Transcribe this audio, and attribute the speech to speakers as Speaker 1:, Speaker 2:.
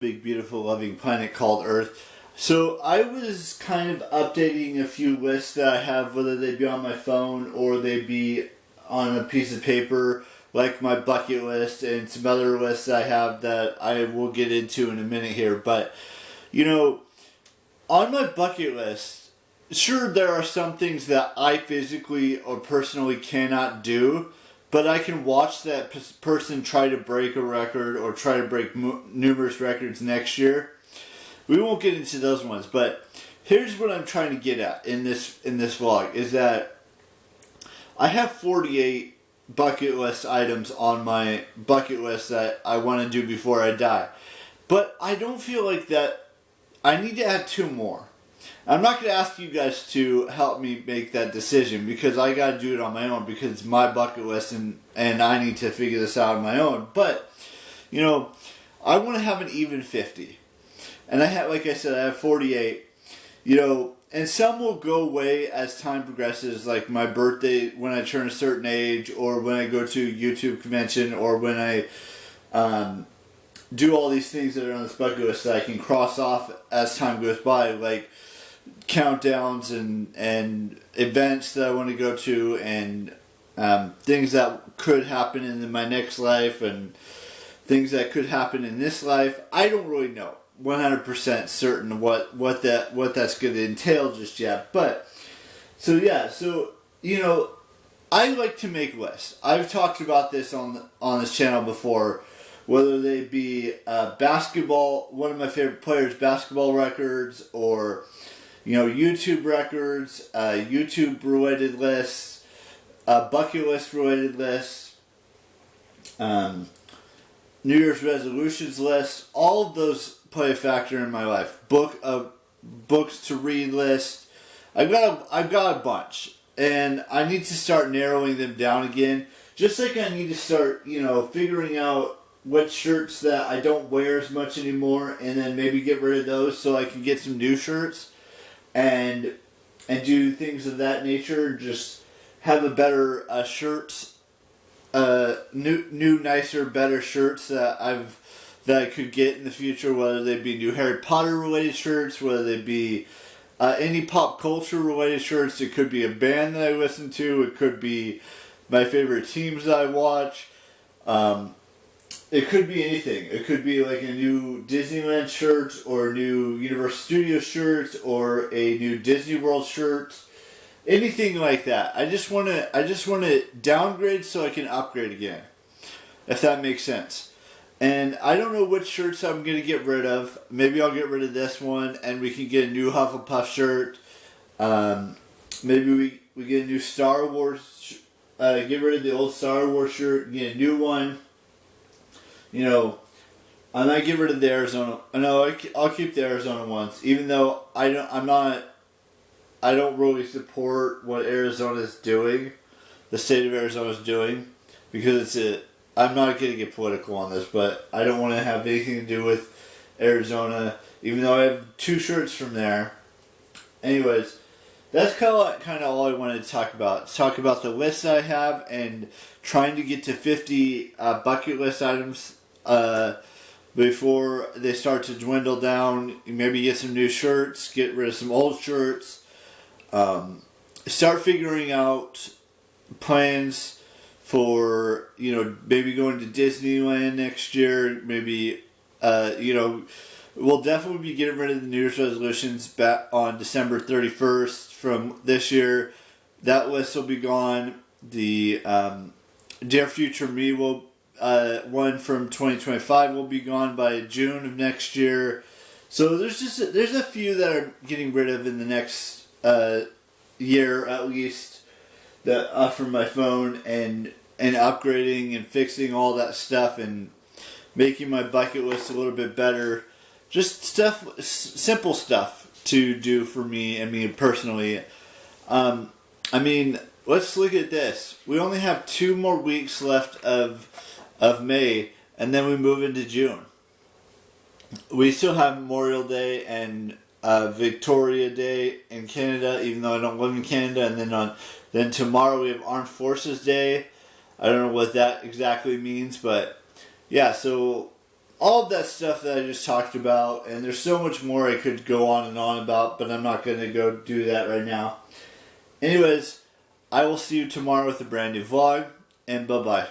Speaker 1: big, beautiful, loving planet called Earth. So I was kind of updating a few lists that I have, whether they be on my phone or they be on a piece of paper, like my bucket list and some other lists I have that I will get into in a minute here. But, you know, on my bucket list, sure, there are some things that I physically or personally cannot do, but I can watch that person try to break a record or try to break numerous records next year. We won't get into those ones, but here's what I'm trying to get at in this vlog is that I have 48 bucket list items on my bucket list that I want to do before I die. But I don't feel like that I need to add 2 more. I'm not going to ask you guys to help me make that decision because I got to do it on my own because it's my bucket list and I need to figure this out on my own. But, you know, I want to have an even 50. And I have, like I said, I have 48. You know, and some will go away as time progresses, like my birthday when I turn a certain age, or when I go to a YouTube convention, or when I do all these things that are on this bucket list that I can cross off as time goes by, like countdowns and events that I want to go to, and things that could happen in my next life, and things that could happen in this life. I don't really know 100% certain what that's going to entail just yet. But so you know, I like to make lists. I've talked about this on this channel before, whether they be basketball, one of my favorite players' basketball records, or you know, YouTube records, YouTube related lists, bucket list related lists, New Year's resolutions lists. All of those play a factor in my life. Books to read list. I've got a bunch, and I need to start narrowing them down again. Just like I need to start, you know, figuring out what shirts that I don't wear as much anymore, and then maybe get rid of those so I can get some new shirts, and do things of that nature. Just have a better shirts, new, nicer, better shirts that I could get in the future, whether they be new Harry Potter related shirts, whether they be any pop culture related shirts. It could be a band that I listen to. It could be my favorite teams that I watch. It could be anything. It could be like a new Disneyland shirt, or a new Universal Studios shirt, or a new Disney World shirt. Anything like that. I just want to downgrade so I can upgrade again, if that makes sense. And I don't know which shirts I'm going to get rid of. Maybe I'll get rid of this one and we can get a new Hufflepuff shirt. Maybe we get a new Star Wars, get rid of the old Star Wars shirt and get a new one. You know, I might get rid of the Arizona. No, I'll keep the Arizona ones, even though I don't really support what Arizona's doing, the state of Arizona's doing, because I'm not going to get political on this, but I don't want to have anything to do with Arizona, even though I have 2 shirts from there. Anyways, that's kind of all I wanted to talk about. Talk about the list I have and trying to get to 50 bucket list items before they start to dwindle down. Maybe get some new shirts, get rid of some old shirts, start figuring out plans for, you know, maybe going to Disneyland next year. Maybe, you know, we'll definitely be getting rid of the New Year's resolutions back on December 31st from this year. That list will be gone. The Dear Future Me one from 2025 will be gone by June of next year. So there's a few that are getting rid of in the next year at least, that from my phone, and upgrading and fixing all that stuff and making my bucket list a little bit better. Just simple stuff to do for me and me personally. I mean, let's look at this. We only have 2 more weeks left of May, and then we move into June. We still have Memorial Day and Victoria Day in Canada, even though I don't live in Canada. And then tomorrow we have Armed Forces Day. I don't know what that exactly means, but yeah. So all of that stuff that I just talked about, and there's so much more I could go on and on about, but I'm not going to go do that right now. Anyways, I will see you tomorrow with a brand new vlog, and bye-bye.